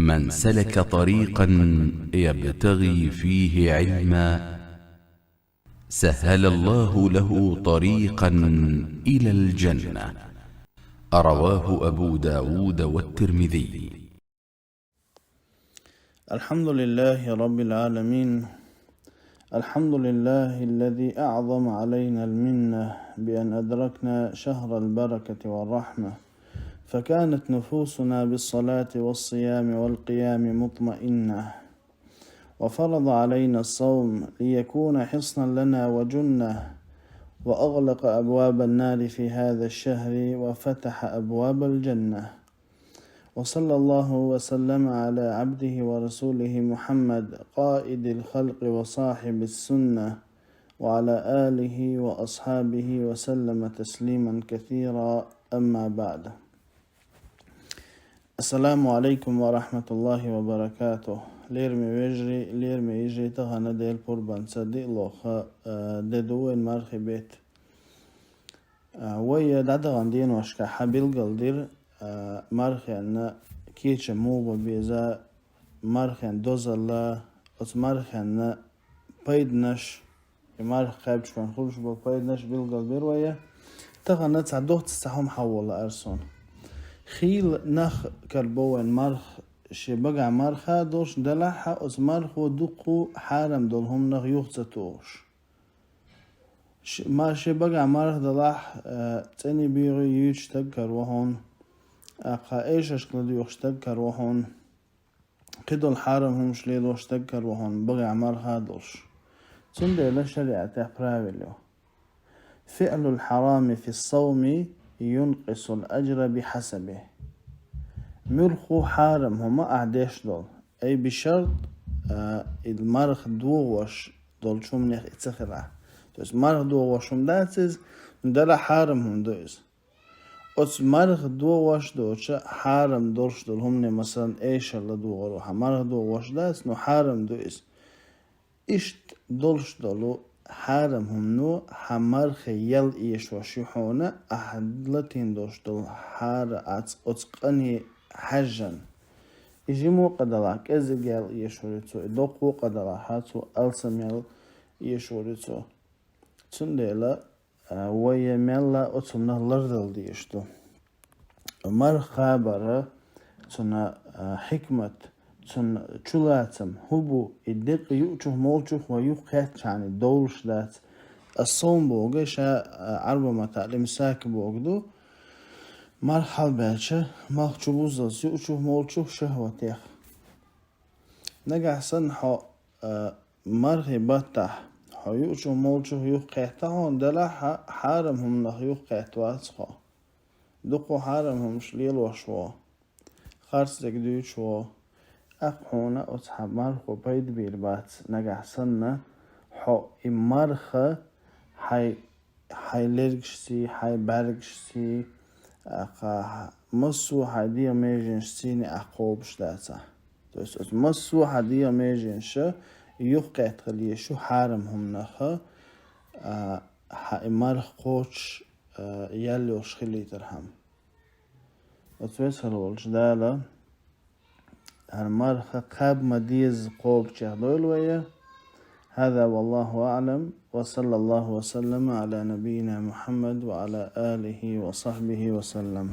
من سلك طريقا يبتغي فيه علما سهل الله له طريقا إلى الجنة. رواه أبو داود والترمذي. الحمد لله رب العالمين. الحمد لله الذي أعظم علينا المنة بأن أدركنا شهر البركة والرحمة، فكانت نفوسنا بالصلاة والصيام والقيام مطمئنة، وفرض علينا الصوم ليكون حصنا لنا وجنة، وأغلق أبواب النار في هذا الشهر وفتح أبواب الجنة. وصلى الله وسلم على عبده ورسوله محمد قائد الخلق وصاحب السنة، وعلى آله وأصحابه وسلم تسليما كثيرا. أما بعد، السلام عليكم ورحمة الله وبركاته. ليرمي يجري تغنى ديل قربان صديق لوخا ددوين مارخي بيت ويا دادغان دين واشكا حبيل قلدير مارخي أن كيتش موبا بيزا مارخي أن دوزالا أس مارخي أن بايدنش مارخي خايبش كان خلوش با بايدنش بيل قلدير ويا تغنى تعدوه تستحوم حول أرسون خيل نخ كربوين مارخ شي بقع مارخا دوش دلحا أس مارخو دوقو حارم دولهم نغ يوخزتوش ما شي بقع مارخ دلح تاني بيغي يوش تذكر وهون أقا إيش أشكال يوش تذكر وهون قدو الحارم هم شليدوش تذكر وهون بقع مارخا دوش تندي لشريعة تحبراويلو. فعل الحرام في الصوم ينقص الأجر بحسبه. ملخو حارم هما أعديش دول أي بشرط المرخ دوغوش دول شو منيخ اتسخرع دوز مرخ دوغوش هم داتز ندلا حارم هم دوز أتس مرخ دوغوش دوش حارم دولش دول هم مثلا ايش اللي دوغروها مرخ دوغوش داتز نو حارم دوز اشت دولش دولو حارم هم نو حمرخ يل ايش وشيحونا أحدلتين دوش دول حار أتس قني حجن يجيمو قدراك ازيجال يشوريتو دوقو قدراحاتو ألسميل يشوريتو تنديلا ويميلا أتسمنا لردل ديشتو مر خابرة تنا حكمة تنا چلاتم هبو الدق يوچه مولچه ويوقات يعني دولش دات الصوم بوغي شا عربة متعلم ساك بوغدو مرحل باشا ماخ چوبوزاز يوچه مولچه شهوتيخ نجح سن حو مرخي بطح حو يوچه مولچه يوقاتهون دلا حارم هم نخ يوقات واتخو دقو حارم هم شليل وشوا خارس دك دوچو أقحونا أتحب مرخو بيد بيربات نجح سنة حو إمرخة حي لرقشتي حي برقشتي أقا مصو حديا ميجن شتيني أقوبش داتا دوست مصو حديا ميجن شا يوقعت خليه شو حارم هم نخا مرخ قوش يلوش خلي ترهم وتويس هلولش دالا هالمرخ قاب مديز قوب شهدول ويا. هذا والله أعلم، وصلى الله وسلم على نبينا محمد وعلى آله وصحبه وسلم.